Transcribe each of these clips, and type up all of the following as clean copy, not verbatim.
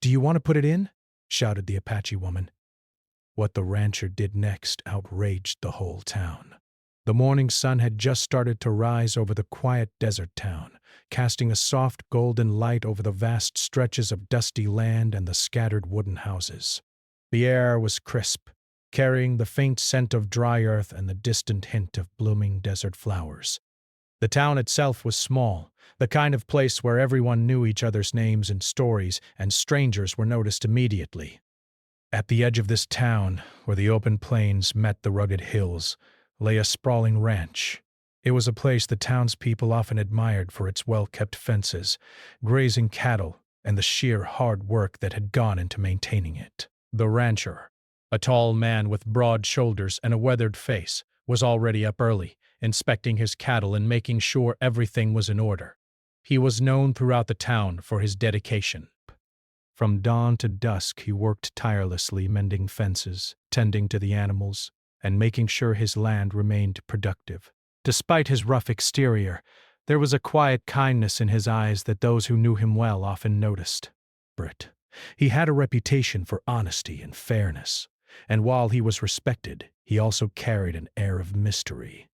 "Do you want to put it in?" shouted the Apache woman. What the rancher did next outraged the whole town. The morning sun had just started to rise over the quiet desert town, casting a soft golden light over the vast stretches of dusty land and the scattered wooden houses. The air was crisp, carrying the faint scent of dry earth and the distant hint of blooming desert flowers. The town itself was small, the kind of place where everyone knew each other's names and stories, and strangers were noticed immediately. At the edge of this town, where the open plains met the rugged hills, lay a sprawling ranch. It was a place the townspeople often admired for its well-kept fences, grazing cattle, and the sheer hard work that had gone into maintaining it. The rancher, a tall man with broad shoulders and a weathered face, was already up early, inspecting his cattle and making sure everything was in order. He was known throughout the town for his dedication. From dawn to dusk he worked tirelessly mending fences, tending to the animals, and making sure his land remained productive. Despite his rough exterior, there was a quiet kindness in his eyes that those who knew him well often noticed. He had a reputation for honesty and fairness, and while he was respected, he also carried an air of mystery.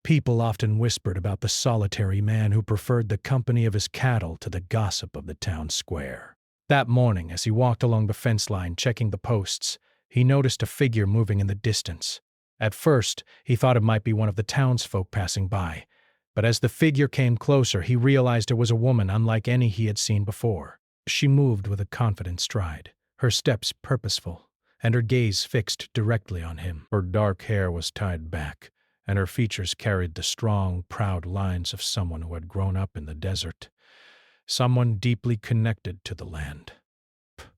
People often whispered about the solitary man who preferred the company of his cattle to the gossip of the town square. That morning, as he walked along the fence line checking the posts, he noticed a figure moving in the distance. At first, he thought it might be one of the townsfolk passing by, but as the figure came closer, he realized it was a woman unlike any he had seen before. She moved with a confident stride, her steps purposeful, and her gaze fixed directly on him. Her dark hair was tied back, and her features carried the strong, proud lines of someone who had grown up in the desert. Someone deeply connected to the land.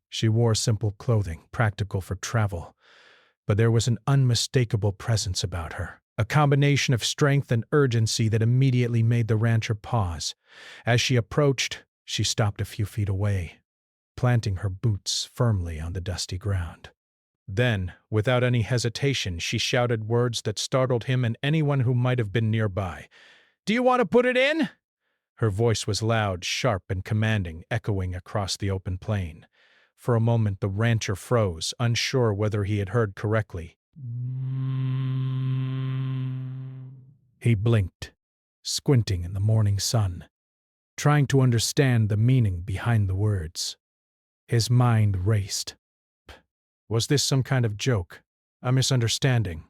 She wore simple clothing, practical for travel, but there was an unmistakable presence about her, a combination of strength and urgency that immediately made the rancher pause. As she approached, she stopped a few feet away, planting her boots firmly on the dusty ground. Then, without any hesitation, she shouted words that startled him and anyone who might have been nearby. "Do you want to put it in?" Her voice was loud, sharp, and commanding, echoing across the open plain. For a moment the rancher froze, unsure whether he had heard correctly. He blinked, squinting in the morning sun, trying to understand the meaning behind the words. His mind raced. Was this some kind of joke, a misunderstanding,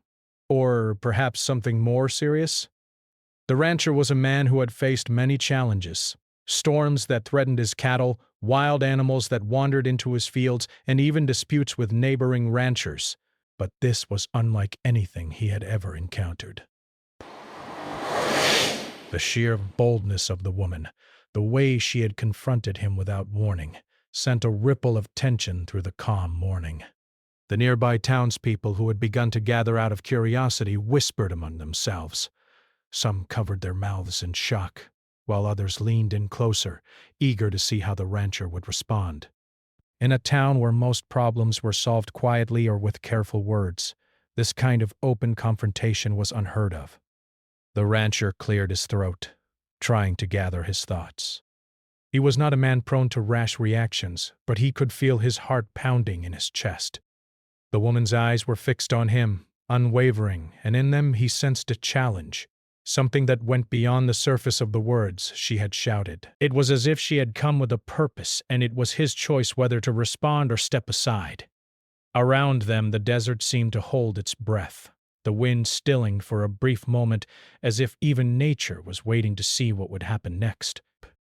or perhaps something more serious? The rancher was a man who had faced many challenges, storms that threatened his cattle, wild animals that wandered into his fields, and even disputes with neighboring ranchers. But this was unlike anything he had ever encountered. The sheer boldness of the woman, the way she had confronted him without warning, sent a ripple of tension through the calm morning. The nearby townspeople who had begun to gather out of curiosity whispered among themselves. Some covered their mouths in shock, while others leaned in closer, eager to see how the rancher would respond. In a town where most problems were solved quietly or with careful words, this kind of open confrontation was unheard of. The rancher cleared his throat, trying to gather his thoughts. He was not a man prone to rash reactions, but he could feel his heart pounding in his chest. The woman's eyes were fixed on him, unwavering, and in them he sensed a challenge, something that went beyond the surface of the words she had shouted. It was as if she had come with a purpose, and it was his choice whether to respond or step aside. Around them, the desert seemed to hold its breath, the wind stilling for a brief moment, as if even nature was waiting to see what would happen next.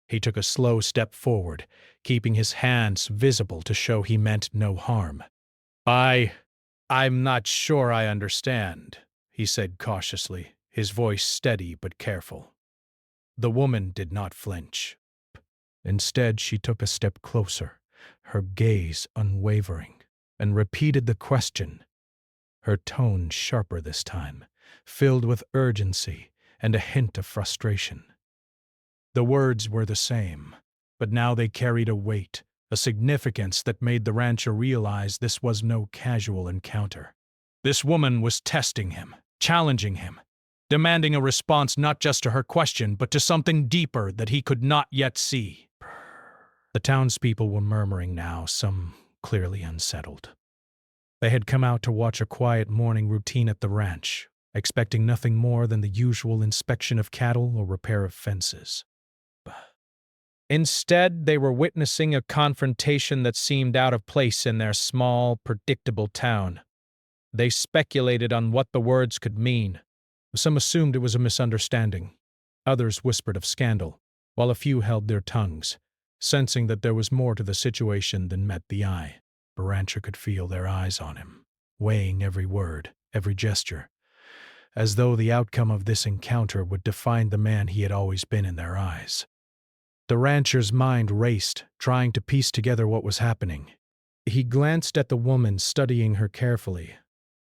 He took a slow step forward, keeping his hands visible to show he meant no harm. I'm not sure I understand," he said cautiously, his voice steady but careful. The woman did not flinch. Instead, she took a step closer, her gaze unwavering, and repeated the question, her tone sharper this time, filled with urgency and a hint of frustration. The words were the same, but now they carried a weight, a significance that made the rancher realize this was no casual encounter. This woman was testing him, challenging him, demanding a response not just to her question, but to something deeper that he could not yet see. The townspeople were murmuring now, some clearly unsettled. They had come out to watch a quiet morning routine at the ranch, expecting nothing more than the usual inspection of cattle or repair of fences. Instead, they were witnessing a confrontation that seemed out of place in their small, predictable town. They speculated on what the words could mean. Some assumed it was a misunderstanding. Others whispered of scandal, while a few held their tongues, sensing that there was more to the situation than met the eye. The rancher could feel their eyes on him, weighing every word, every gesture, as though the outcome of this encounter would define the man he had always been in their eyes. The rancher's mind raced, trying to piece together what was happening. He glanced at the woman, studying her carefully.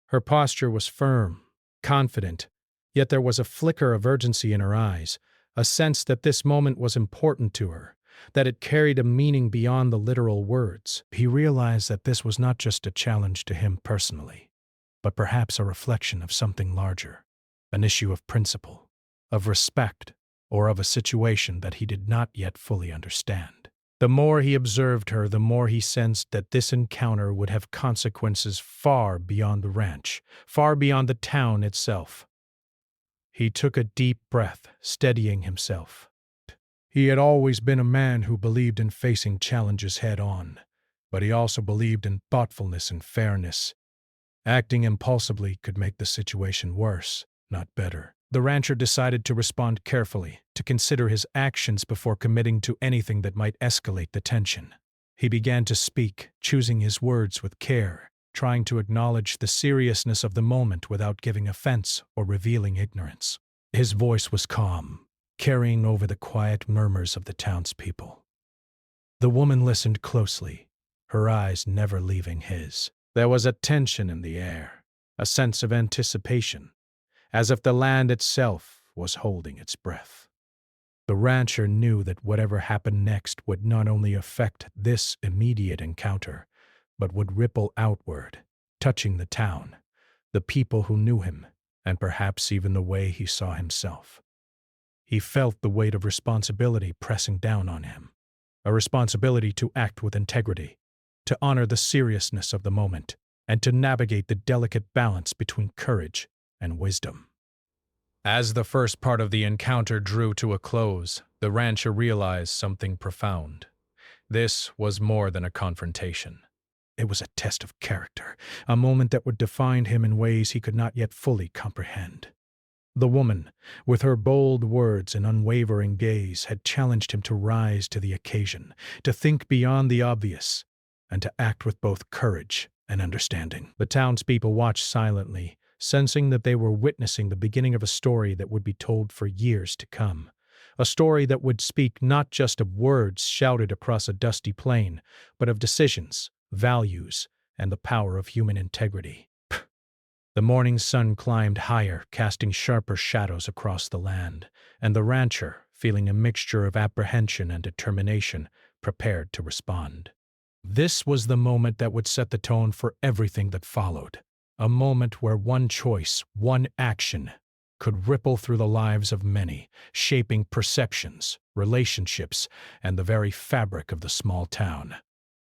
Her posture was firm, confident, yet there was a flicker of urgency in her eyes, a sense that this moment was important to her, that it carried a meaning beyond the literal words. He realized that this was not just a challenge to him personally, but perhaps a reflection of something larger, an issue of principle, of respect, or of a situation that he did not yet fully understand. The more he observed her, the more he sensed that this encounter would have consequences far beyond the ranch, far beyond the town itself. He took a deep breath, steadying himself. He had always been a man who believed in facing challenges head-on, but he also believed in thoughtfulness and fairness. Acting impulsively could make the situation worse, not better. The rancher decided to respond carefully, to consider his actions before committing to anything that might escalate the tension. He began to speak, choosing his words with care, trying to acknowledge the seriousness of the moment without giving offense or revealing ignorance. His voice was calm, carrying over the quiet murmurs of the townspeople. The woman listened closely, her eyes never leaving his. There was a tension in the air, a sense of anticipation, as if the land itself was holding its breath. The rancher knew that whatever happened next would not only affect this immediate encounter, but would ripple outward, touching the town, the people who knew him, and perhaps even the way he saw himself. He felt the weight of responsibility pressing down on him, a responsibility to act with integrity, to honor the seriousness of the moment, and to navigate the delicate balance between courage and wisdom. As the first part of the encounter drew to a close, the rancher realized something profound. This was more than a confrontation. It was a test of character, a moment that would define him in ways he could not yet fully comprehend. The woman, with her bold words and unwavering gaze, had challenged him to rise to the occasion, to think beyond the obvious, and to act with both courage and understanding. The townspeople watched silently, sensing that they were witnessing the beginning of a story that would be told for years to come. A story that would speak not just of words shouted across a dusty plain, but of decisions, values, and the power of human integrity. The morning sun climbed higher, casting sharper shadows across the land, and the rancher, feeling a mixture of apprehension and determination, prepared to respond. This was the moment that would set the tone for everything that followed. A moment where one choice, one action, could ripple through the lives of many, shaping perceptions, relationships, and the very fabric of the small town.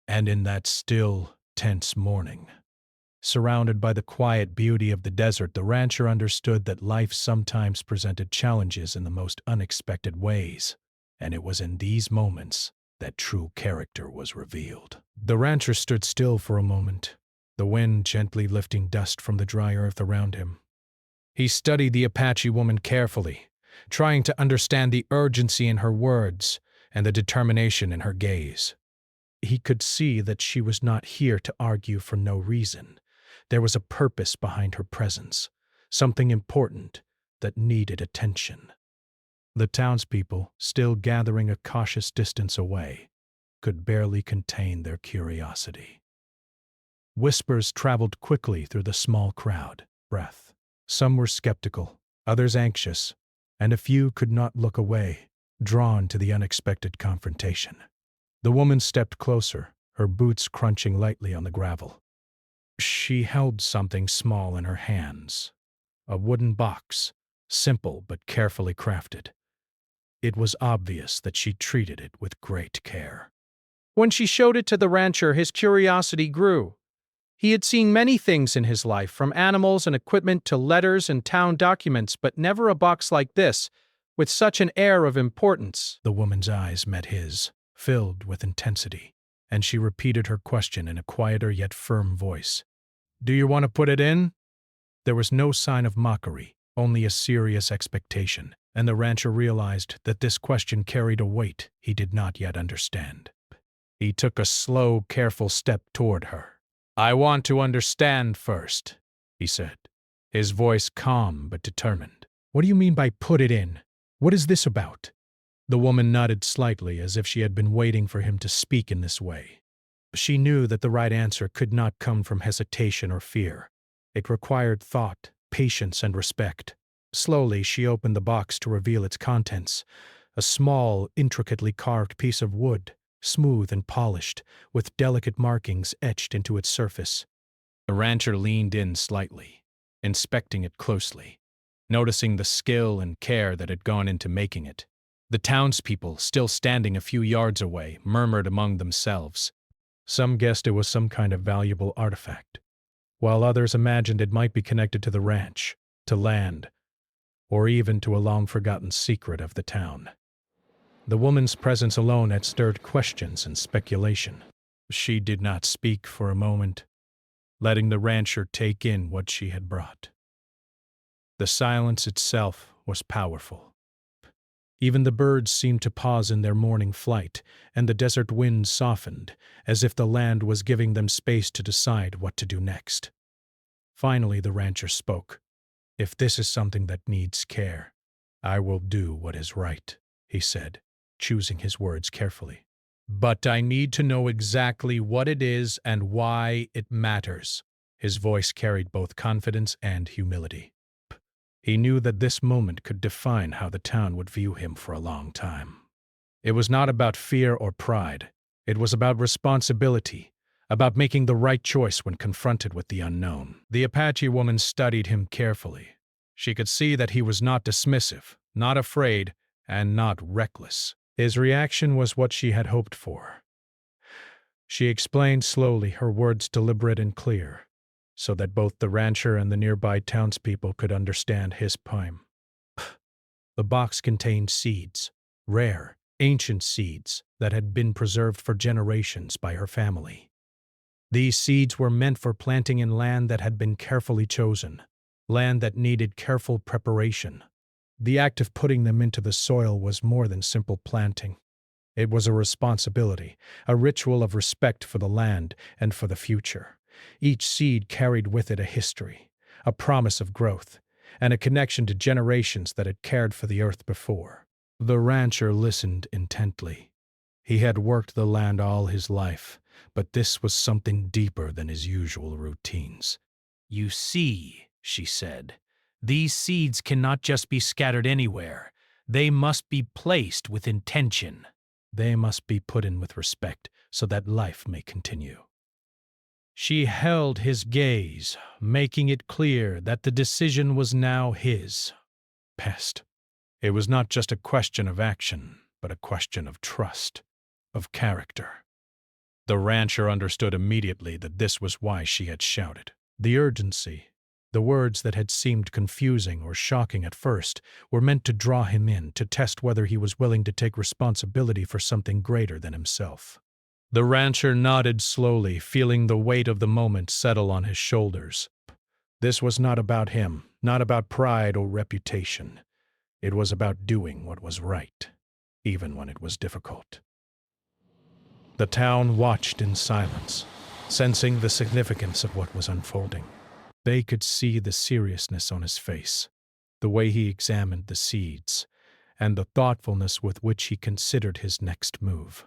And in that still, tense morning, surrounded by the quiet beauty of the desert, the rancher understood that life sometimes presented challenges in the most unexpected ways, and it was in these moments that true character was revealed. The rancher stood still for a moment, the wind gently lifting dust from the dry earth around him. He studied the Apache woman carefully, trying to understand the urgency in her words and the determination in her gaze. He could see that she was not here to argue for no reason. There was a purpose behind her presence, something important that needed attention. The townspeople, still gathering a cautious distance away, could barely contain their curiosity. Whispers traveled quickly through the small crowd. Breath. Some were skeptical, others anxious, and a few could not look away, drawn to the unexpected confrontation. The woman stepped closer, her boots crunching lightly on the gravel. She held something small in her hands, a wooden box, simple but carefully crafted. It was obvious that she treated it with great care. When she showed it to the rancher, his curiosity grew. He had seen many things in his life, from animals and equipment to letters and town documents, but never a box like this, with such an air of importance. The woman's eyes met his, filled with intensity, and she repeated her question in a quieter yet firm voice. "Do you want to put it in?" There was no sign of mockery, only a serious expectation, and the rancher realized that this question carried a weight he did not yet understand. He took a slow, careful step toward her. "I want to understand first," he said, his voice calm but determined. "What do you mean by put it in? What is this about?" The woman nodded slightly, as if she had been waiting for him to speak in this way. She knew that the right answer could not come from hesitation or fear. It required thought, patience, and respect. Slowly, she opened the box to reveal its contents, a small, intricately carved piece of wood, smooth and polished, with delicate markings etched into its surface. The rancher leaned in slightly, inspecting it closely, noticing the skill and care that had gone into making it. The townspeople, still standing a few yards away, murmured among themselves. Some guessed it was some kind of valuable artifact, while others imagined it might be connected to the ranch, to land, or even to a long-forgotten secret of the town. The woman's presence alone had stirred questions and speculation. She did not speak for a moment, letting the rancher take in what she had brought. The silence itself was powerful. Even the birds seemed to pause in their morning flight, and the desert wind softened, as if the land was giving them space to decide what to do next. Finally, the rancher spoke. "If this is something that needs care, I will do what is right," he said, choosing his words carefully. "But I need to know exactly what it is and why it matters." His voice carried both confidence and humility. He knew that this moment could define how the town would view him for a long time. It was not about fear or pride. It was about responsibility, about making the right choice when confronted with the unknown. The Apache woman studied him carefully. She could see that he was not dismissive, not afraid, and not reckless. His reaction was what she had hoped for. She explained slowly, her words deliberate and clear, so that both the rancher and the nearby townspeople could understand his poem. The box contained seeds, rare, ancient seeds that had been preserved for generations by her family. These seeds were meant for planting in land that had been carefully chosen, land that needed careful preparation. The act of putting them into the soil was more than simple planting. It was a responsibility, a ritual of respect for the land and for the future. Each seed carried with it a history, a promise of growth, and a connection to generations that had cared for the earth before. The rancher listened intently. He had worked the land all his life, but this was something deeper than his usual routines. "You see," she said, "these seeds cannot just be scattered anywhere. They must be placed with intention. They must be put in with respect so that life may continue." She held his gaze, making it clear that the decision was now his. Pest. It was not just a question of action, but a question of trust, of character. The rancher understood immediately that this was why she had shouted. The urgency, the words that had seemed confusing or shocking at first, were meant to draw him in, to test whether he was willing to take responsibility for something greater than himself. The rancher nodded slowly, feeling the weight of the moment settle on his shoulders. This was not about him, not about pride or reputation. It was about doing what was right, even when it was difficult. The town watched in silence, sensing the significance of what was unfolding. They could see the seriousness on his face, the way he examined the seeds, and the thoughtfulness with which he considered his next move.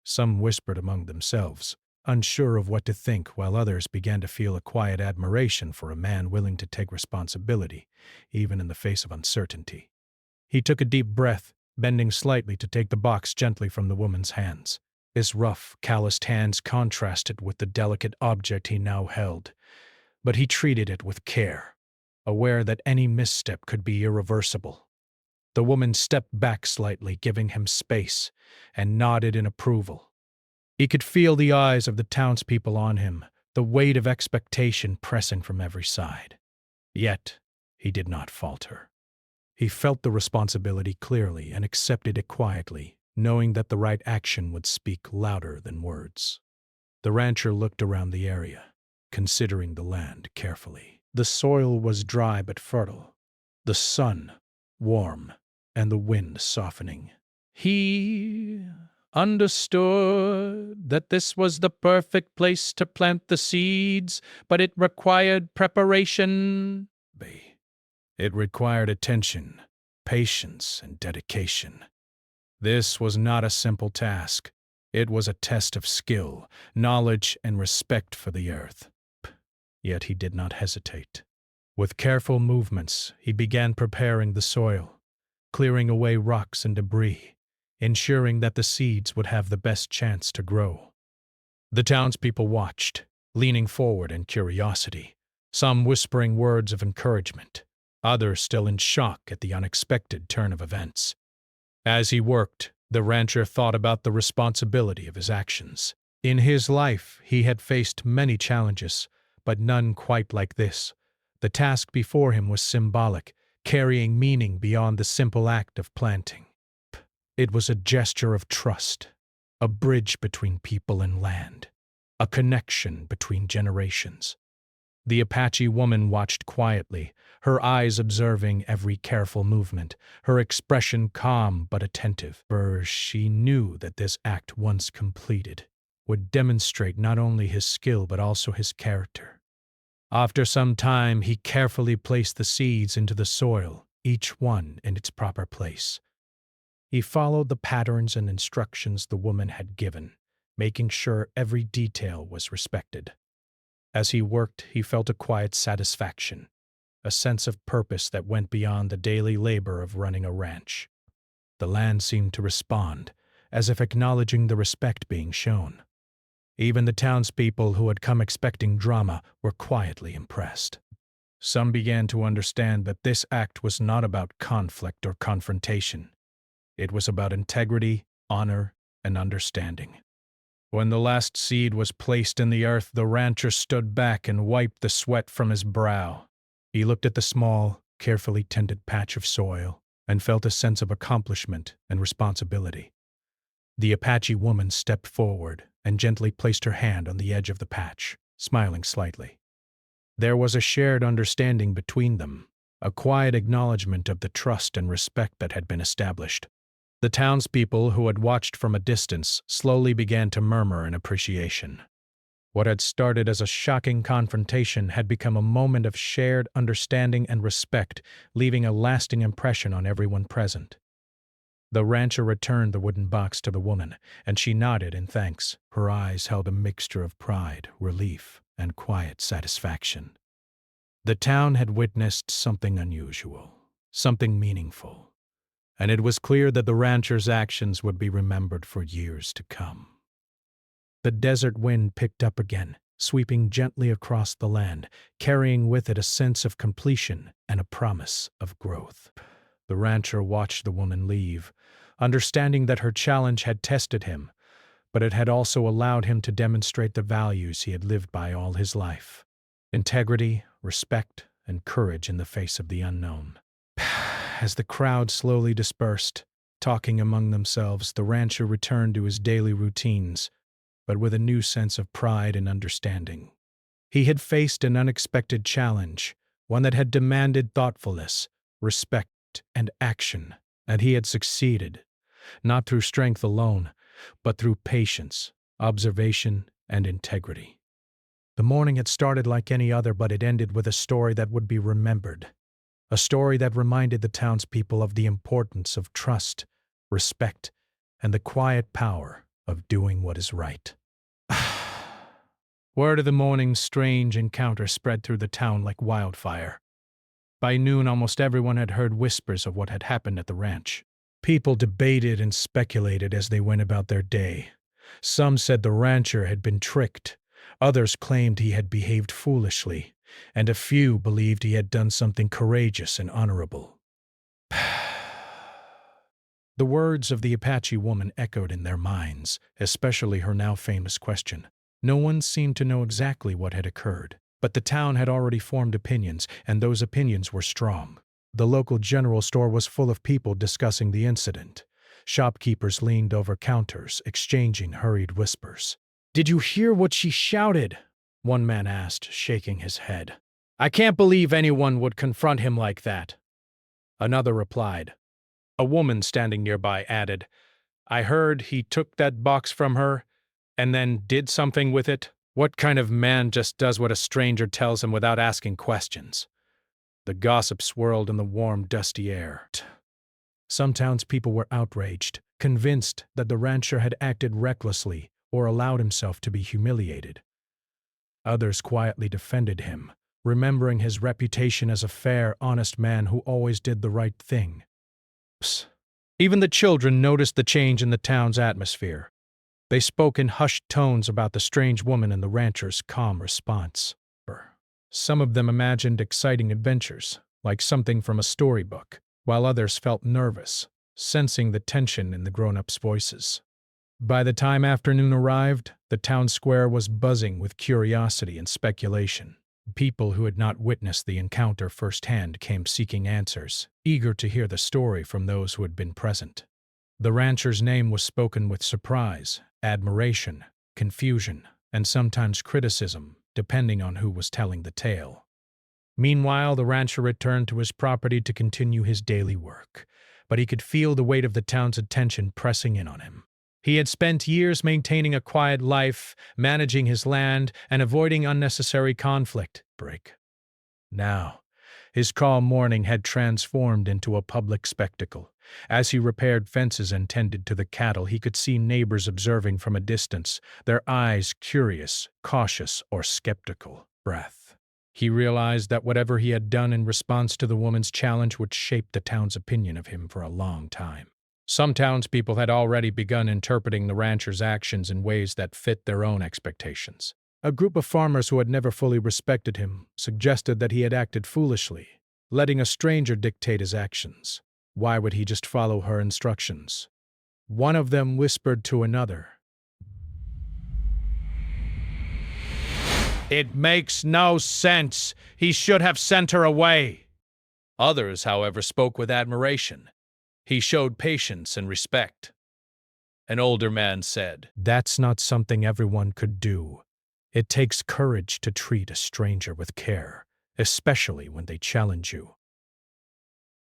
Some whispered among themselves, unsure of what to think, while others began to feel a quiet admiration for a man willing to take responsibility, even in the face of uncertainty. He took a deep breath, bending slightly to take the box gently from the woman's hands. His rough, calloused hands contrasted with the delicate object he now held, but he treated it with care, aware that any misstep could be irreversible. The woman stepped back slightly, giving him space, and nodded in approval. He could feel the eyes of the townspeople on him, the weight of expectation pressing from every side. Yet, he did not falter. He felt the responsibility clearly and accepted it quietly, knowing that the right action would speak louder than words. The rancher looked around the area, considering the land carefully. The soil was dry but fertile, the sun warm, and the wind softening. He understood that this was the perfect place to plant the seeds, but it required preparation. It required attention, patience, and dedication. This was not a simple task. It was a test of skill, knowledge, and respect for the earth. Yet he did not hesitate. With careful movements, he began preparing the soil, clearing away rocks and debris, ensuring that the seeds would have the best chance to grow. The townspeople watched, leaning forward in curiosity, some whispering words of encouragement, others still in shock at the unexpected turn of events. As he worked, the rancher thought about the responsibility of his actions. In his life, he had faced many challenges, but none quite like this. The task before him was symbolic, carrying meaning beyond the simple act of planting. It was a gesture of trust, a bridge between people and land, a connection between generations. The Apache woman watched quietly, her eyes observing every careful movement, her expression calm but attentive, for she knew that this act, once completed, would demonstrate not only his skill but also his character. After some time, he carefully placed the seeds into the soil, each one in its proper place. He followed the patterns and instructions the woman had given, making sure every detail was respected. As he worked, he felt a quiet satisfaction, a sense of purpose that went beyond the daily labor of running a ranch. The land seemed to respond, as if acknowledging the respect being shown. Even the townspeople who had come expecting drama were quietly impressed. Some began to understand that this act was not about conflict or confrontation. It was about integrity, honor, and understanding. When the last seed was placed in the earth, the rancher stood back and wiped the sweat from his brow. He looked at the small, carefully tended patch of soil and felt a sense of accomplishment and responsibility. The Apache woman stepped forward and gently placed her hand on the edge of the patch, smiling slightly. There was a shared understanding between them, a quiet acknowledgement of the trust and respect that had been established. The townspeople who had watched from a distance slowly began to murmur in appreciation. What had started as a shocking confrontation had become a moment of shared understanding and respect, leaving a lasting impression on everyone present. The rancher returned the wooden box to the woman, and she nodded in thanks. Her eyes held a mixture of pride, relief, and quiet satisfaction. The town had witnessed something unusual, something meaningful, and it was clear that the rancher's actions would be remembered for years to come. The desert wind picked up again, sweeping gently across the land, carrying with it a sense of completion and a promise of growth. The rancher watched the woman leave, understanding that her challenge had tested him, but it had also allowed him to demonstrate the values he had lived by all his life: integrity, respect, and courage in the face of the unknown. As the crowd slowly dispersed, talking among themselves, the rancher returned to his daily routines, but with a new sense of pride and understanding. He had faced an unexpected challenge, one that had demanded thoughtfulness, respect, and action, and he had succeeded, not through strength alone, but through patience, observation, and integrity. The morning had started like any other, but it ended with a story that would be remembered. A story that reminded the townspeople of the importance of trust, respect, and the quiet power of doing what is right. Word of the morning's strange encounter spread through the town like wildfire. By noon, almost everyone had heard whispers of what had happened at the ranch. People debated and speculated as they went about their day. Some said the rancher had been tricked, others claimed he had behaved foolishly, and a few believed he had done something courageous and honorable. The words of the Apache woman echoed in their minds, especially her now famous question. No one seemed to know exactly what had occurred, but the town had already formed opinions, and those opinions were strong. The local general store was full of people discussing the incident. Shopkeepers leaned over counters, exchanging hurried whispers. "Did you hear what she shouted?" one man asked, shaking his head. "I can't believe anyone would confront him like that." Another replied. A woman standing nearby added, "I heard he took that box from her and then did something with it. What kind of man just does what a stranger tells him without asking questions?" The gossip swirled in the warm, dusty air. Some townspeople were outraged, convinced that the rancher had acted recklessly or allowed himself to be humiliated. Others quietly defended him, remembering his reputation as a fair, honest man who always did the right thing. Even the children noticed the change in the town's atmosphere. They spoke in hushed tones about the strange woman and the rancher's calm response. Some of them imagined exciting adventures, like something from a storybook, while others felt nervous, sensing the tension in the grown-ups' voices. By the time afternoon arrived, the town square was buzzing with curiosity and speculation. People who had not witnessed the encounter firsthand came seeking answers, eager to hear the story from those who had been present. The rancher's name was spoken with surprise, admiration, confusion, and sometimes criticism, depending on who was telling the tale. Meanwhile, the rancher returned to his property to continue his daily work, but he could feel the weight of the town's attention pressing in on him. He had spent years maintaining a quiet life, managing his land, and avoiding unnecessary conflict. Now, his calm morning had transformed into a public spectacle. As he repaired fences and tended to the cattle, he could see neighbors observing from a distance, their eyes curious, cautious, or skeptical. He realized that whatever he had done in response to the woman's challenge would shape the town's opinion of him for a long time. Some townspeople had already begun interpreting the rancher's actions in ways that fit their own expectations. A group of farmers who had never fully respected him suggested that he had acted foolishly, letting a stranger dictate his actions. Why would he just follow her instructions? One of them whispered to another, "It makes no sense. He should have sent her away." Others, however, spoke with admiration. He showed patience and respect. An older man said, "That's not something everyone could do. It takes courage to treat a stranger with care, especially when they challenge you."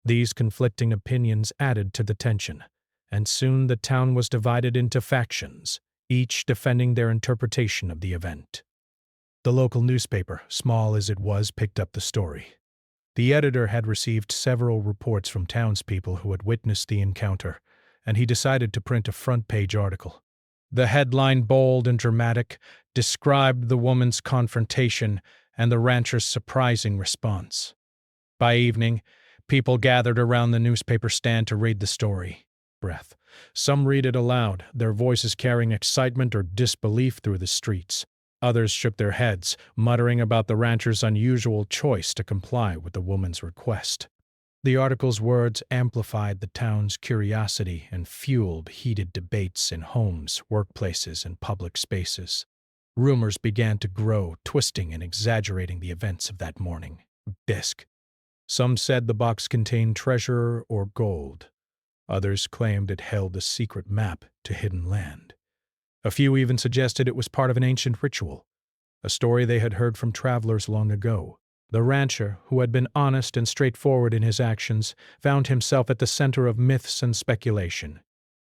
These conflicting opinions added to the tension, and soon the town was divided into factions, each defending their interpretation of the event. The local newspaper, small as it was, picked up the story. The editor had received several reports from townspeople who had witnessed the encounter, and he decided to print a front-page article. The headline, bold and dramatic, described the woman's confrontation and the rancher's surprising response. By evening, people gathered around the newspaper stand to read the story. Some read it aloud, their voices carrying excitement or disbelief through the streets. Others shook their heads, muttering about the rancher's unusual choice to comply with the woman's request. The article's words amplified the town's curiosity and fueled heated debates in homes, workplaces, and public spaces. Rumors began to grow, twisting and exaggerating the events of that morning. Some said the box contained treasure or gold. Others claimed it held a secret map to hidden land. A few even suggested it was part of an ancient ritual, a story they had heard from travelers long ago. The rancher, who had been honest and straightforward in his actions, found himself at the center of myths and speculation.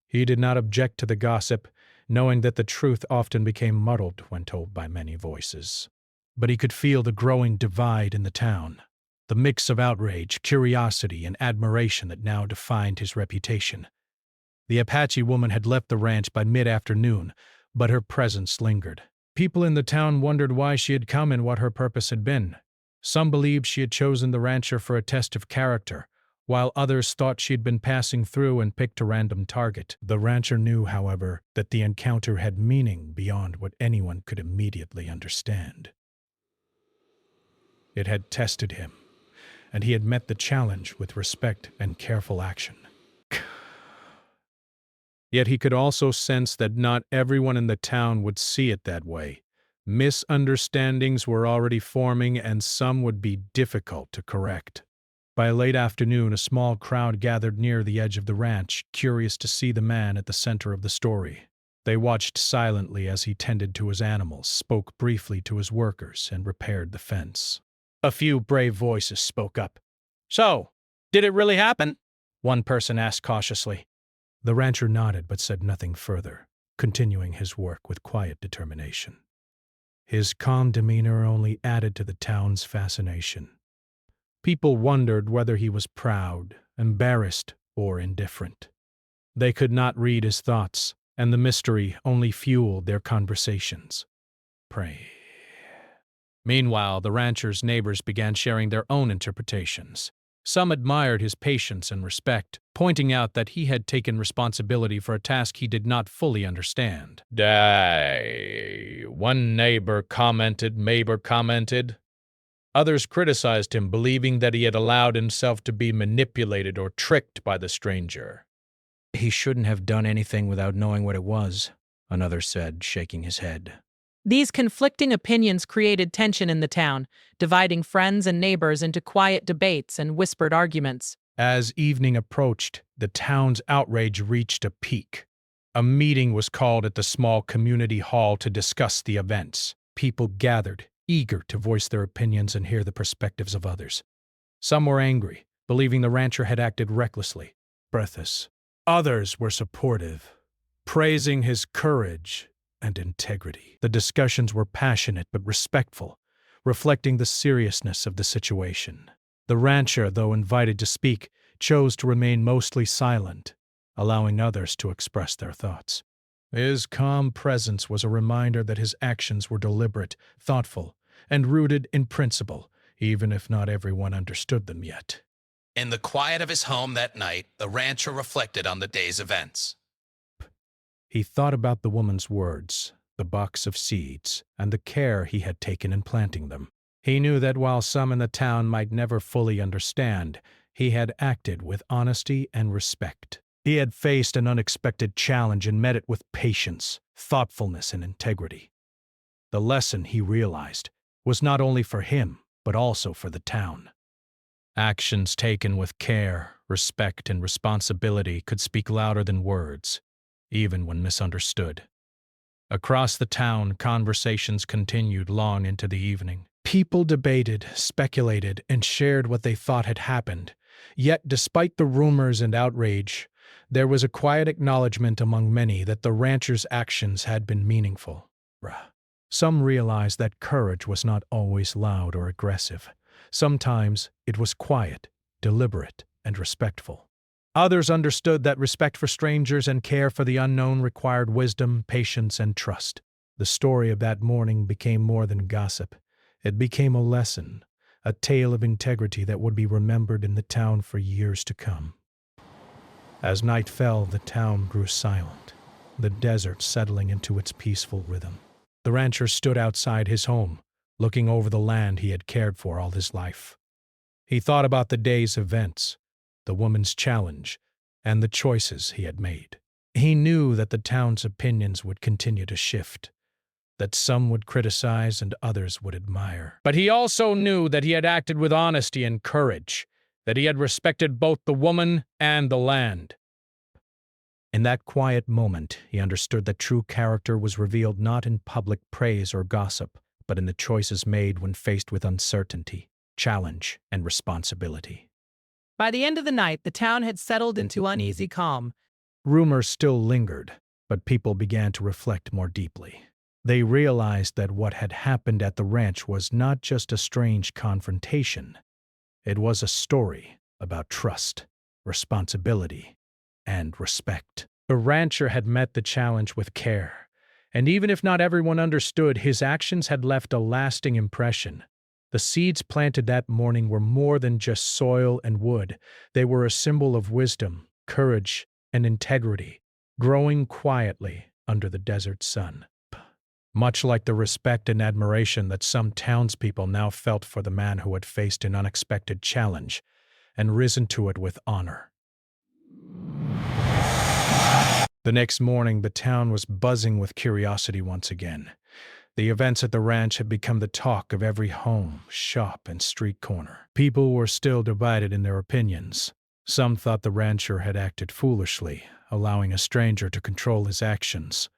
He did not object to the gossip, knowing that the truth often became muddled when told by many voices. But he could feel the growing divide in the town, the mix of outrage, curiosity, and admiration that now defined his reputation. The Apache woman had left the ranch by mid-afternoon, but her presence lingered. People in the town wondered why she had come and what her purpose had been. Some believed she had chosen the rancher for a test of character, while others thought she had been passing through and picked a random target. The rancher knew, however, that the encounter had meaning beyond what anyone could immediately understand. It had tested him, and he had met the challenge with respect and careful action. Yet he could also sense that not everyone in the town would see it that way. Misunderstandings were already forming, and some would be difficult to correct. By late afternoon, a small crowd gathered near the edge of the ranch, curious to see the man at the center of the story. They watched silently as he tended to his animals, spoke briefly to his workers, and repaired the fence. A few brave voices spoke up. "So, did it really happen?" one person asked cautiously. The rancher nodded but said nothing further, continuing his work with quiet determination. His calm demeanor only added to the town's fascination. People wondered whether he was proud, embarrassed, or indifferent. They could not read his thoughts, and the mystery only fueled their conversations. Pray. Meanwhile, the rancher's neighbors began sharing their own interpretations. Some admired his patience and respect, pointing out that he had taken responsibility for a task he did not fully understand. One neighbor commented. Others criticized him, believing that he had allowed himself to be manipulated or tricked by the stranger. "He shouldn't have done anything without knowing what it was," another said, shaking his head. These conflicting opinions created tension in the town, dividing friends and neighbors into quiet debates and whispered arguments. As evening approached, the town's outrage reached a peak. A meeting was called at the small community hall to discuss the events. People gathered, eager to voice their opinions and hear the perspectives of others. Some were angry, believing the rancher had acted recklessly, breathless. Others were supportive, praising his courage and integrity. The discussions were passionate but respectful, reflecting the seriousness of the situation. The rancher, though invited to speak, chose to remain mostly silent, allowing others to express their thoughts. His calm presence was a reminder that his actions were deliberate, thoughtful, and rooted in principle, even if not everyone understood them yet. In the quiet of his home that night, the rancher reflected on the day's events. He thought about the woman's words, the box of seeds, and the care he had taken in planting them. He knew that while some in the town might never fully understand, he had acted with honesty and respect. He had faced an unexpected challenge and met it with patience, thoughtfulness, and integrity. The lesson, he realized, was not only for him, but also for the town. Actions taken with care, respect, and responsibility could speak louder than words, even when misunderstood. Across the town, conversations continued long into the evening. People debated, speculated, and shared what they thought had happened. Yet, despite the rumors and outrage, there was a quiet acknowledgement among many that the rancher's actions had been meaningful. Some realized that courage was not always loud or aggressive. Sometimes it was quiet, deliberate, and respectful. Others understood that respect for strangers and care for the unknown required wisdom, patience, and trust. The story of that morning became more than gossip. It became a lesson, a tale of integrity that would be remembered in the town for years to come. As night fell, the town grew silent, the desert settling into its peaceful rhythm. The rancher stood outside his home, looking over the land he had cared for all his life. He thought about the day's events, the woman's challenge, and the choices he had made. He knew that the town's opinions would continue to shift, that some would criticize and others would admire. But he also knew that he had acted with honesty and courage, that he had respected both the woman and the land. In that quiet moment, he understood that true character was revealed not in public praise or gossip, but in the choices made when faced with uncertainty, challenge, and responsibility. By the end of the night, the town had settled into uneasy calm. Rumors still lingered, but people began to reflect more deeply. They realized that what had happened at the ranch was not just a strange confrontation. It was a story about trust, responsibility, and respect. The rancher had met the challenge with care, and even if not everyone understood, his actions had left a lasting impression. The seeds planted that morning were more than just soil and wood. They were a symbol of wisdom, courage, and integrity, growing quietly under the desert sun. Much like the respect and admiration that some townspeople now felt for the man who had faced an unexpected challenge and risen to it with honor. The next morning, the town was buzzing with curiosity once again. The events at the ranch had become the talk of every home, shop, and street corner. People were still divided in their opinions. Some thought the rancher had acted foolishly, allowing a stranger to control his actions.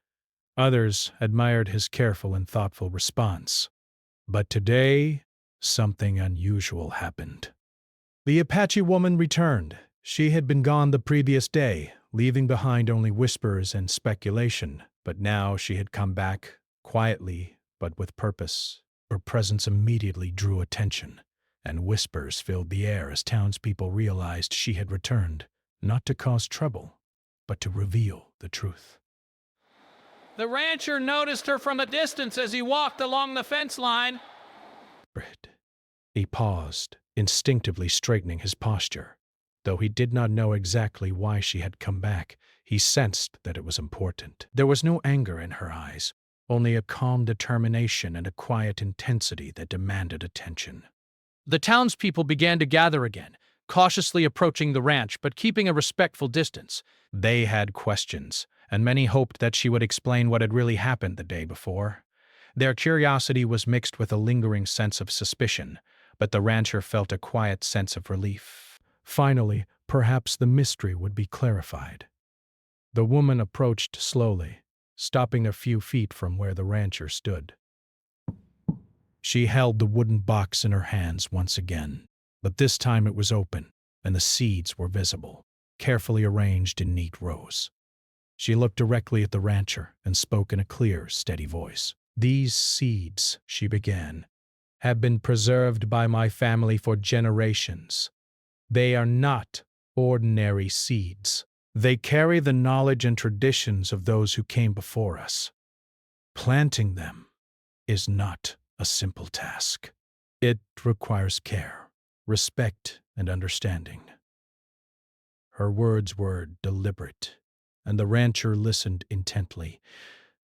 Others admired his careful and thoughtful response. But today, something unusual happened. The Apache woman returned. She had been gone the previous day, leaving behind only whispers and speculation, but now she had come back, quietly but with purpose. Her presence immediately drew attention, and whispers filled the air as townspeople realized she had returned, not to cause trouble, but to reveal the truth. The rancher noticed her from a distance as he walked along the fence line. He paused, instinctively straightening his posture. Though he did not know exactly why she had come back, he sensed that it was important. There was no anger in her eyes, only a calm determination and a quiet intensity that demanded attention. The townspeople began to gather again, cautiously approaching the ranch but keeping a respectful distance. They had questions, and many hoped that she would explain what had really happened the day before. Their curiosity was mixed with a lingering sense of suspicion, but the rancher felt a quiet sense of relief. Finally, perhaps the mystery would be clarified. The woman approached slowly, stopping a few feet from where the rancher stood. She held the wooden box in her hands once again, but this time it was open, and the seeds were visible, carefully arranged in neat rows. She looked directly at the rancher and spoke in a clear, steady voice. "These seeds," she began, "have been preserved by my family for generations. They are not ordinary seeds. They carry the knowledge and traditions of those who came before us. Planting them is not a simple task. It requires care, respect, and understanding." Her words were deliberate, and the rancher listened intently,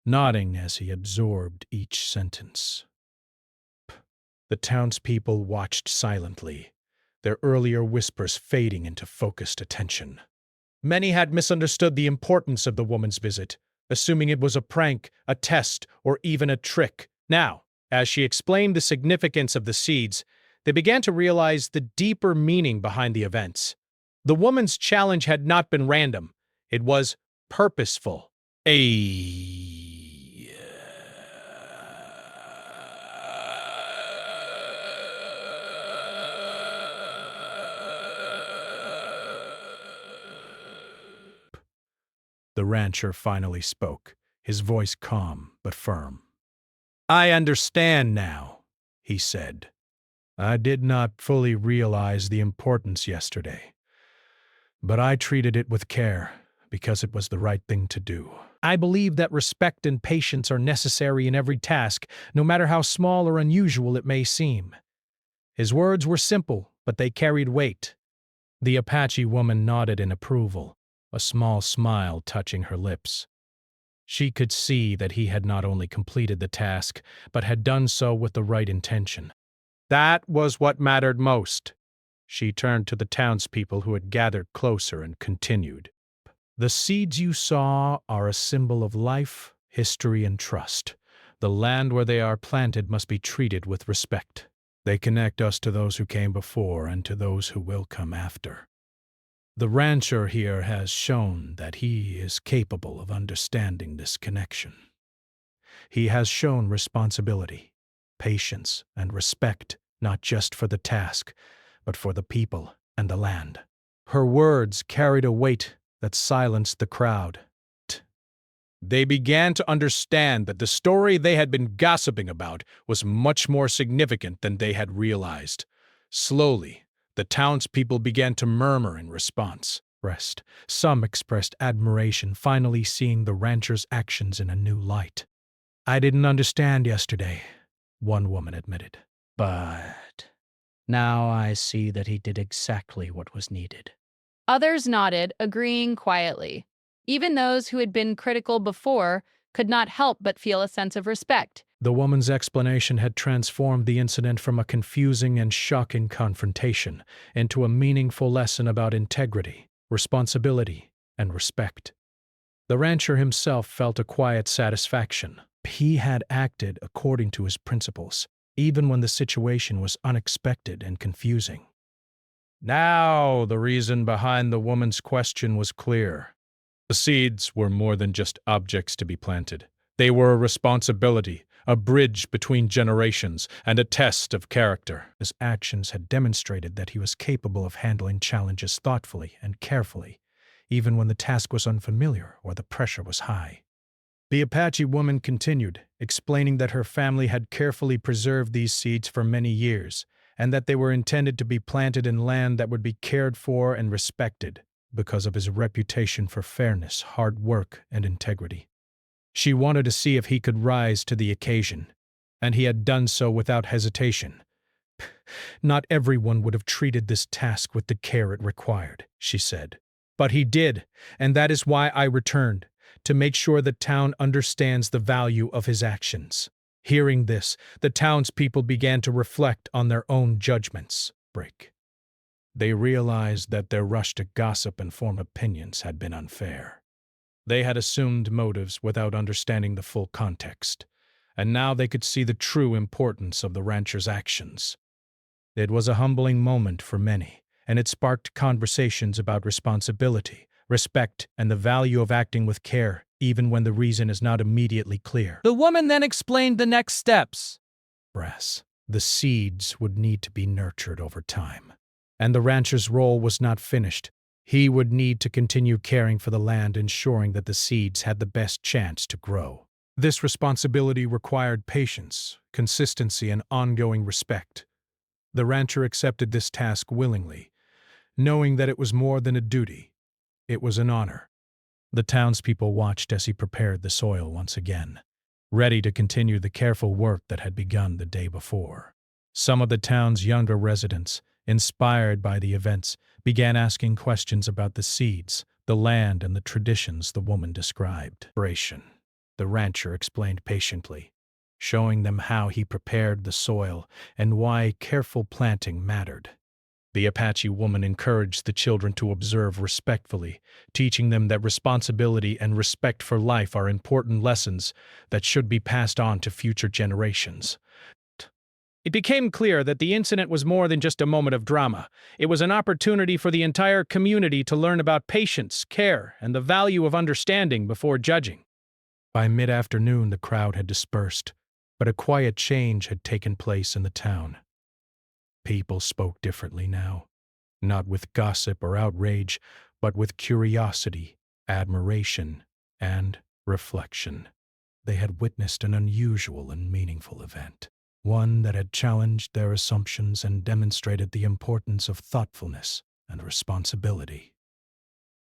nodding as he absorbed each sentence. The townspeople watched silently, their earlier whispers fading into focused attention. Many had misunderstood the importance of the woman's visit, assuming it was a prank, a test, or even a trick. Now, as she explained the significance of the seeds, they began to realize the deeper meaning behind the events. The woman's challenge had not been random. It was purposeful. The rancher finally spoke, his voice calm but firm. "I understand now," he said. "I did not fully realize the importance yesterday, but I treated it with care because it was the right thing to do. I believe that respect and patience are necessary in every task, no matter how small or unusual it may seem." His words were simple, but they carried weight. The Apache woman nodded in approval, a small smile touching her lips. She could see that he had not only completed the task, but had done so with the right intention. That was what mattered most. She turned to the townspeople who had gathered closer and continued. "The seeds you saw are a symbol of life, history, and trust. The land where they are planted must be treated with respect. They connect us to those who came before and to those who will come after. The rancher here has shown that he is capable of understanding this connection. He has shown responsibility, patience, and respect, not just for the task, but for the people and the land." Her words carried a weight that silenced the crowd. They began to understand that the story they had been gossiping about was much more significant than they had realized. Slowly, the townspeople began to murmur in response. Some expressed admiration, finally seeing the rancher's actions in a new light. "I didn't understand yesterday," one woman admitted. "But now I see that he did exactly what was needed." Others nodded, agreeing quietly. Even those who had been critical before could not help but feel a sense of respect. The woman's explanation had transformed the incident from a confusing and shocking confrontation into a meaningful lesson about integrity, responsibility, and respect. The rancher himself felt a quiet satisfaction. He had acted according to his principles, even when the situation was unexpected and confusing. Now, the reason behind the woman's question was clear. The seeds were more than just objects to be planted. They were a responsibility, a bridge between generations, and a test of character. His actions had demonstrated that he was capable of handling challenges thoughtfully and carefully, even when the task was unfamiliar or the pressure was high. The Apache woman continued, explaining that her family had carefully preserved these seeds for many years, and that they were intended to be planted in land that would be cared for and respected because of his reputation for fairness, hard work, and integrity. She wanted to see if he could rise to the occasion, and he had done so without hesitation. Not everyone would have treated this task with the care it required, she said. But he did, and that is why I returned, to make sure the town understands the value of his actions. Hearing this, the townspeople began to reflect on their own judgments. They realized that their rush to gossip and form opinions had been unfair. They had assumed motives without understanding the full context, and now they could see the true importance of the rancher's actions. It was a humbling moment for many, and it sparked conversations about responsibility, respect, and the value of acting with care, even when the reason is not immediately clear. The woman then explained the next steps. The seeds would need to be nurtured over time, and the rancher's role was not finished. He would need to continue caring for the land, ensuring that the seeds had the best chance to grow. This responsibility required patience, consistency, and ongoing respect. The rancher accepted this task willingly, knowing that it was more than a duty. It was an honor. The townspeople watched as he prepared the soil once again, ready to continue the careful work that had begun the day before. Some of the town's younger residents, inspired by the events, began asking questions about the seeds, the land, and the traditions the woman described. The rancher explained patiently, showing them how he prepared the soil and why careful planting mattered. The Apache woman encouraged the children to observe respectfully, teaching them that responsibility and respect for life are important lessons that should be passed on to future generations. It became clear that the incident was more than just a moment of drama. It was an opportunity for the entire community to learn about patience, care, and the value of understanding before judging. By mid-afternoon, the crowd had dispersed, but a quiet change had taken place in the town. People spoke differently now, not with gossip or outrage, but with curiosity, admiration, and reflection. They had witnessed an unusual and meaningful event, one that had challenged their assumptions and demonstrated the importance of thoughtfulness and responsibility.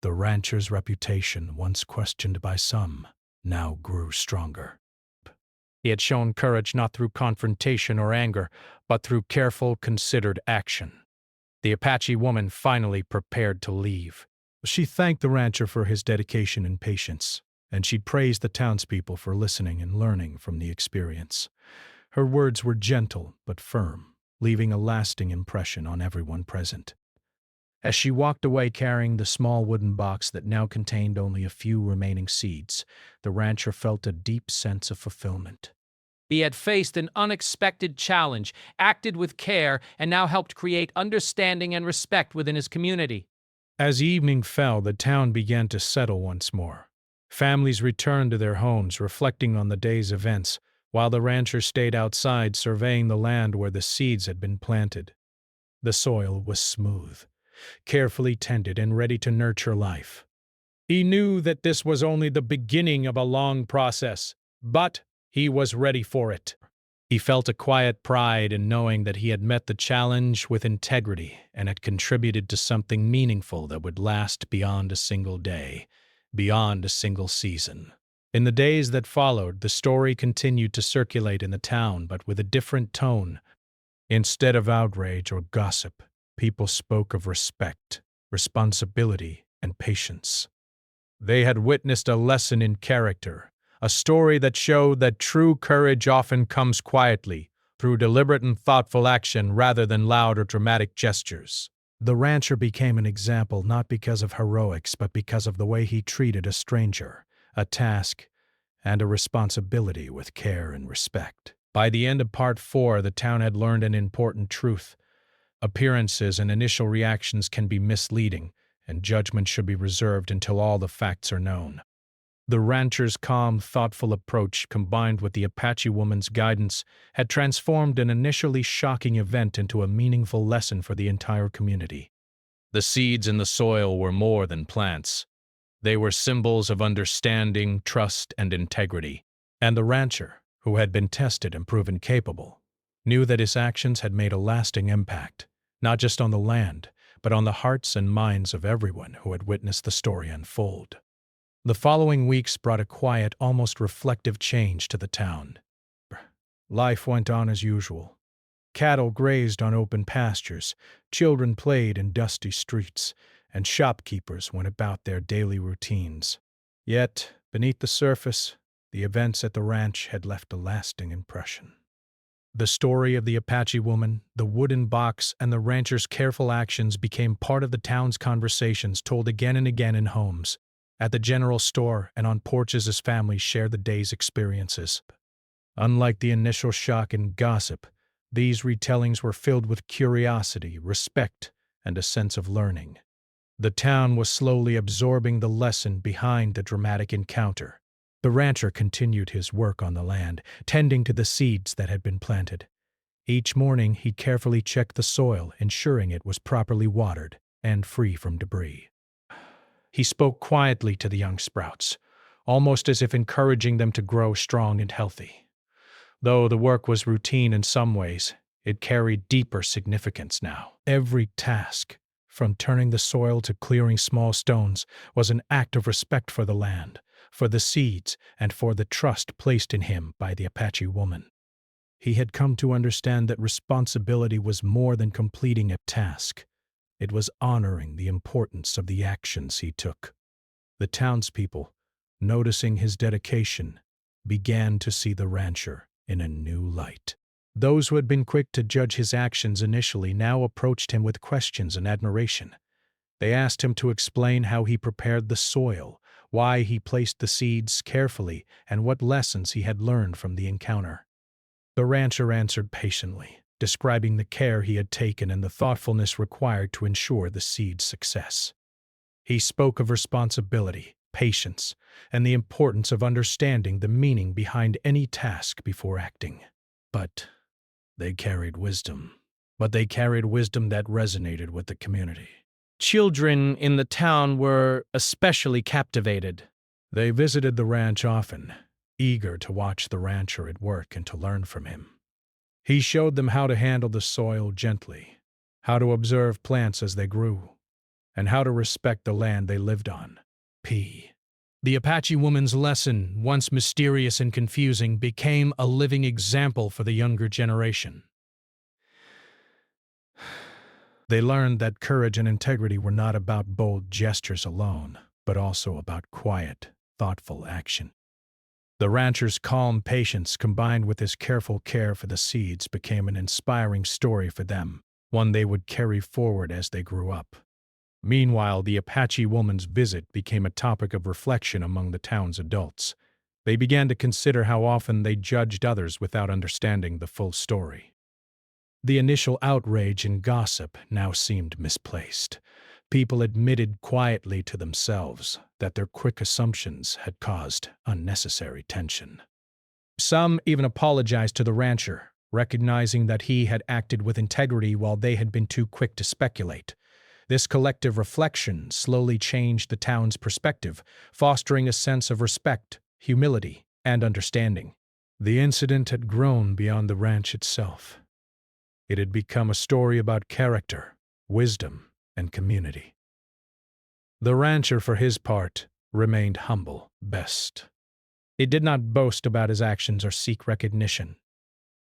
The rancher's reputation, once questioned by some, now grew stronger. He had shown courage not through confrontation or anger, but through careful, considered action. The Apache woman finally prepared to leave. She thanked the rancher for his dedication and patience, and she praised the townspeople for listening and learning from the experience. Her words were gentle but firm, leaving a lasting impression on everyone present. As she walked away carrying the small wooden box that now contained only a few remaining seeds, the rancher felt a deep sense of fulfillment. He had faced an unexpected challenge, acted with care, and now helped create understanding and respect within his community. As evening fell, the town began to settle once more. Families returned to their homes, reflecting on the day's events, while the rancher stayed outside surveying the land where the seeds had been planted. The soil was smooth, carefully tended, and ready to nurture life. He knew that this was only the beginning of a long process, but he was ready for it. He felt a quiet pride in knowing that he had met the challenge with integrity and had contributed to something meaningful that would last beyond a single day, beyond a single season. In the days that followed, the story continued to circulate in the town, but with a different tone. Instead of outrage or gossip, people spoke of respect, responsibility, and patience. They had witnessed a lesson in character, a story that showed that true courage often comes quietly, through deliberate and thoughtful action rather than loud or dramatic gestures. The rancher became an example not because of heroics but because of the way he treated a stranger, a task, and a responsibility with care and respect. By the end of Part 4, the town had learned an important truth. Appearances and initial reactions can be misleading, and judgment should be reserved until all the facts are known. The rancher's calm, thoughtful approach, combined with the Apache woman's guidance, had transformed an initially shocking event into a meaningful lesson for the entire community. The seeds in the soil were more than plants. They were symbols of understanding, trust, and integrity. And the rancher, who had been tested and proven capable, knew that his actions had made a lasting impact, not just on the land, but on the hearts and minds of everyone who had witnessed the story unfold. The following weeks brought a quiet, almost reflective change to the town. Life went on as usual. Cattle grazed on open pastures, children played in dusty streets, and shopkeepers went about their daily routines. Yet, beneath the surface, the events at the ranch had left a lasting impression. The story of the Apache woman, the wooden box, and the rancher's careful actions became part of the town's conversations, told again and again in homes, at the general store, and on porches as families shared the day's experiences. Unlike the initial shock and gossip, these retellings were filled with curiosity, respect, and a sense of learning. The town was slowly absorbing the lesson behind the dramatic encounter. The rancher continued his work on the land, tending to the seeds that had been planted. Each morning he carefully checked the soil, ensuring it was properly watered and free from debris. He spoke quietly to the young sprouts, almost as if encouraging them to grow strong and healthy. Though the work was routine in some ways, it carried deeper significance now. Every task, from turning the soil to clearing small stones, was an act of respect for the land, for the seeds, and for the trust placed in him by the Apache woman. He had come to understand that responsibility was more than completing a task. It was honoring the importance of the actions he took. The townspeople, noticing his dedication, began to see the rancher in a new light. Those who had been quick to judge his actions initially now approached him with questions and admiration. They asked him to explain how he prepared the soil, why he placed the seeds carefully, and what lessons he had learned from the encounter. The rancher answered patiently, describing the care he had taken and the thoughtfulness required to ensure the seed's success. He spoke of responsibility, patience, and the importance of understanding the meaning behind any task before acting. But they carried wisdom that resonated with the community. Children in the town were especially captivated. They visited the ranch often, eager to watch the rancher at work and to learn from him. He showed them how to handle the soil gently, how to observe plants as they grew, and how to respect the land they lived on. The Apache woman's lesson, once mysterious and confusing, became a living example for the younger generation. They learned that courage and integrity were not about bold gestures alone, but also about quiet, thoughtful action. The rancher's calm patience, combined with his careful care for the seeds, became an inspiring story for them, one they would carry forward as they grew up. Meanwhile, the Apache woman's visit became a topic of reflection among the town's adults. They began to consider how often they judged others without understanding the full story. The initial outrage and gossip now seemed misplaced. People admitted quietly to themselves that their quick assumptions had caused unnecessary tension. Some even apologized to the rancher, recognizing that he had acted with integrity while they had been too quick to speculate. This collective reflection slowly changed the town's perspective, fostering a sense of respect, humility, and understanding. The incident had grown beyond the ranch itself. It had become a story about character, wisdom, and community. The rancher, for his part, remained humble, best. He did not boast about his actions or seek recognition.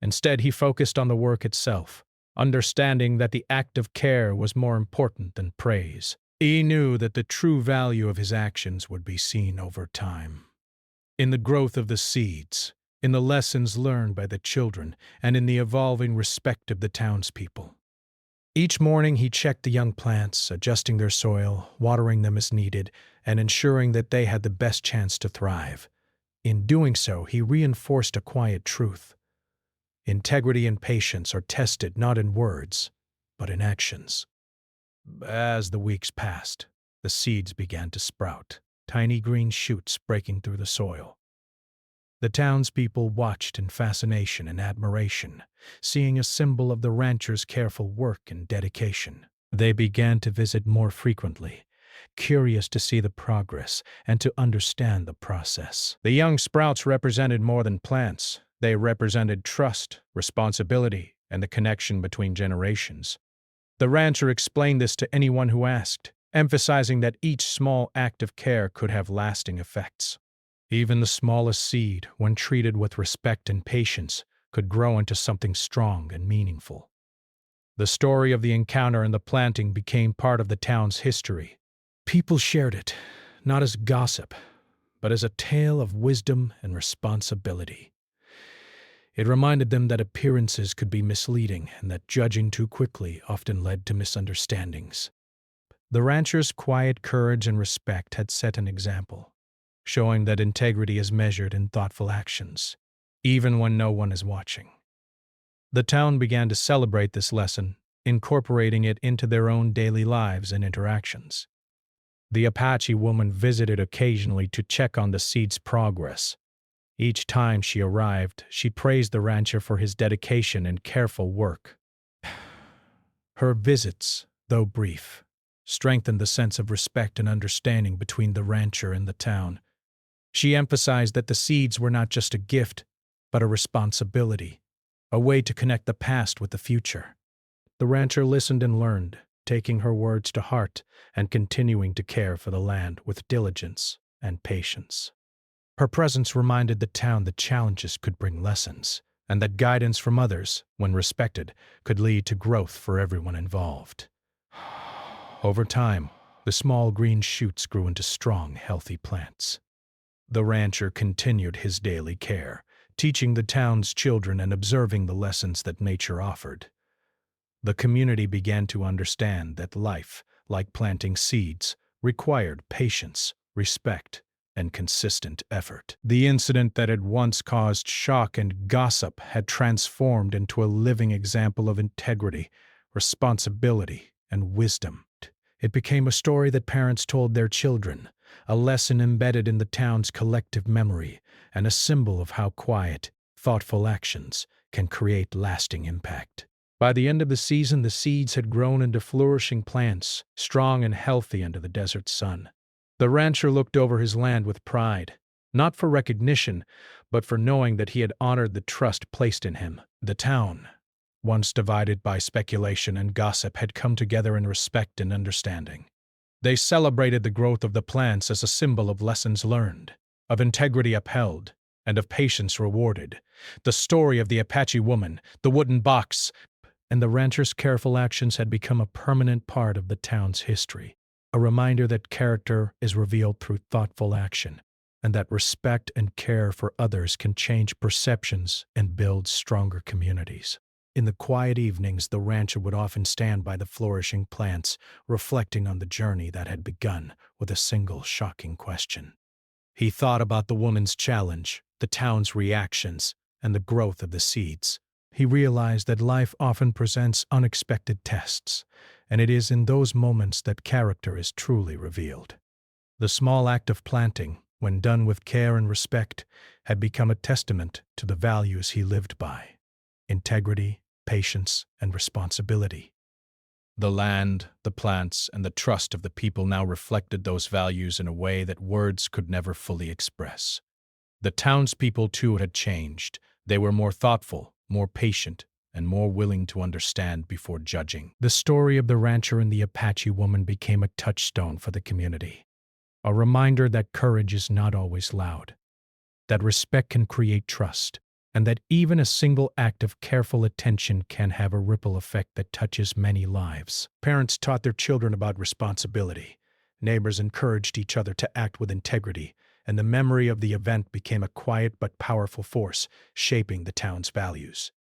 Instead, he focused on the work itself, understanding that the act of care was more important than praise. He knew that the true value of his actions would be seen over time. In the growth of the seeds, in the lessons learned by the children, and in the evolving respect of the townspeople. Each morning he checked the young plants, adjusting their soil, watering them as needed, and ensuring that they had the best chance to thrive. In doing so, he reinforced a quiet truth. Integrity and patience are tested not in words, but in actions. As the weeks passed, the seeds began to sprout, tiny green shoots breaking through the soil. The townspeople watched in fascination and admiration, seeing a symbol of the rancher's careful work and dedication. They began to visit more frequently, curious to see the progress and to understand the process. The young sprouts represented more than plants. They represented trust, responsibility, and the connection between generations. The rancher explained this to anyone who asked, emphasizing that each small act of care could have lasting effects. Even the smallest seed, when treated with respect and patience, could grow into something strong and meaningful. The story of the encounter and the planting became part of the town's history. People shared it, not as gossip, but as a tale of wisdom and responsibility. It reminded them that appearances could be misleading and that judging too quickly often led to misunderstandings. The rancher's quiet courage and respect had set an example, showing that integrity is measured in thoughtful actions, even when no one is watching. The town began to celebrate this lesson, incorporating it into their own daily lives and interactions. The Apache woman visited occasionally to check on the seed's progress. Each time she arrived, she praised the rancher for his dedication and careful work. Her visits, though brief, strengthened the sense of respect and understanding between the rancher and the town. She emphasized that the seeds were not just a gift, but a responsibility, a way to connect the past with the future. The rancher listened and learned, taking her words to heart and continuing to care for the land with diligence and patience. Her presence reminded the town that challenges could bring lessons, and that guidance from others, when respected, could lead to growth for everyone involved. Over time, the small green shoots grew into strong, healthy plants. The rancher continued his daily care, teaching the town's children and observing the lessons that nature offered. The community began to understand that life, like planting seeds, required patience, respect, and consistent effort. The incident that had once caused shock and gossip had transformed into a living example of integrity, responsibility, and wisdom. It became a story that parents told their children, a lesson embedded in the town's collective memory, and a symbol of how quiet, thoughtful actions can create lasting impact. By the end of the season, the seeds had grown into flourishing plants, strong and healthy under the desert sun. The rancher looked over his land with pride, not for recognition, but for knowing that he had honored the trust placed in him. The town, once divided by speculation and gossip, had come together in respect and understanding. They celebrated the growth of the plants as a symbol of lessons learned, of integrity upheld, and of patience rewarded. The story of the Apache woman, the wooden box, and the rancher's careful actions had become a permanent part of the town's history, a reminder that character is revealed through thoughtful action, and that respect and care for others can change perceptions and build stronger communities. In the quiet evenings, the rancher would often stand by the flourishing plants, reflecting on the journey that had begun with a single shocking question. He thought about the woman's challenge, the town's reactions, and the growth of the seeds. He realized that life often presents unexpected tests, and it is in those moments that character is truly revealed. The small act of planting, when done with care and respect, had become a testament to the values he lived by: integrity, patience, and responsibility. The land, the plants, and the trust of the people now reflected those values in a way that words could never fully express. The townspeople, too, had changed. They were more thoughtful, more patient, and more willing to understand before judging. The story of the rancher and the Apache woman became a touchstone for the community, a reminder that courage is not always loud, that respect can create trust, and that even a single act of careful attention can have a ripple effect that touches many lives. Parents taught their children about responsibility. Neighbors encouraged each other to act with integrity, and the memory of the event became a quiet but powerful force, shaping the town's values.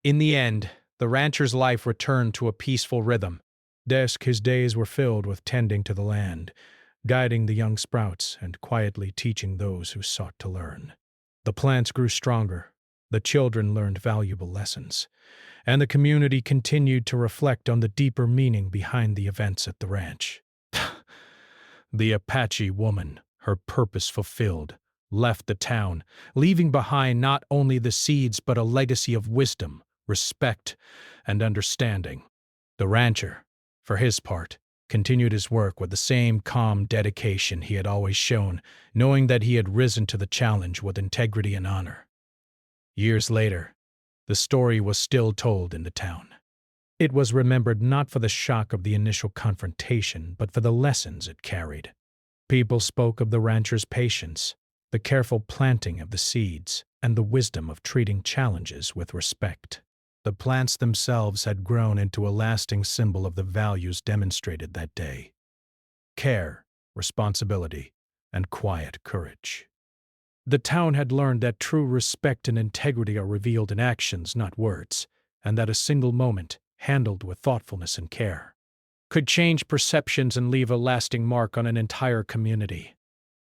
In the end, The rancher's life returned to a peaceful rhythm. His days were filled with tending to the land, guiding the young sprouts and quietly teaching those who sought to learn. The plants grew stronger, the children learned valuable lessons, and the community continued to reflect on the deeper meaning behind the events at the ranch. The Apache woman, her purpose fulfilled, left the town, leaving behind not only the seeds but a legacy of wisdom, respect, and understanding. The rancher, for his part, continued his work with the same calm dedication he had always shown, knowing that he had risen to the challenge with integrity and honor. Years later, the story was still told in the town. It was remembered not for the shock of the initial confrontation, but for the lessons it carried. People spoke of the rancher's patience, the careful planting of the seeds, and the wisdom of treating challenges with respect. The plants themselves had grown into a lasting symbol of the values demonstrated that day: care, responsibility, and quiet courage. The town had learned that true respect and integrity are revealed in actions, not words, and that a single moment, handled with thoughtfulness and care, could change perceptions and leave a lasting mark on an entire community.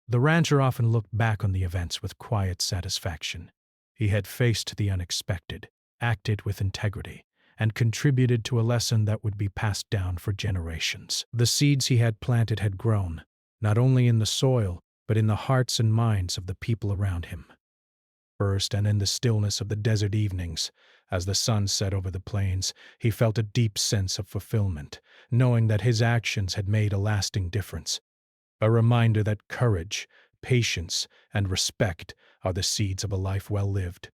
The rancher often looked back on the events with quiet satisfaction. He had faced the unexpected, acted with integrity, and contributed to a lesson that would be passed down for generations. The seeds he had planted had grown, not only in the soil, but in the hearts and minds of the people around him. First, and in the stillness of the desert evenings, as the sun set over the plains, he felt a deep sense of fulfillment, knowing that his actions had made a lasting difference. A reminder that courage, patience, and respect are the seeds of a life well lived.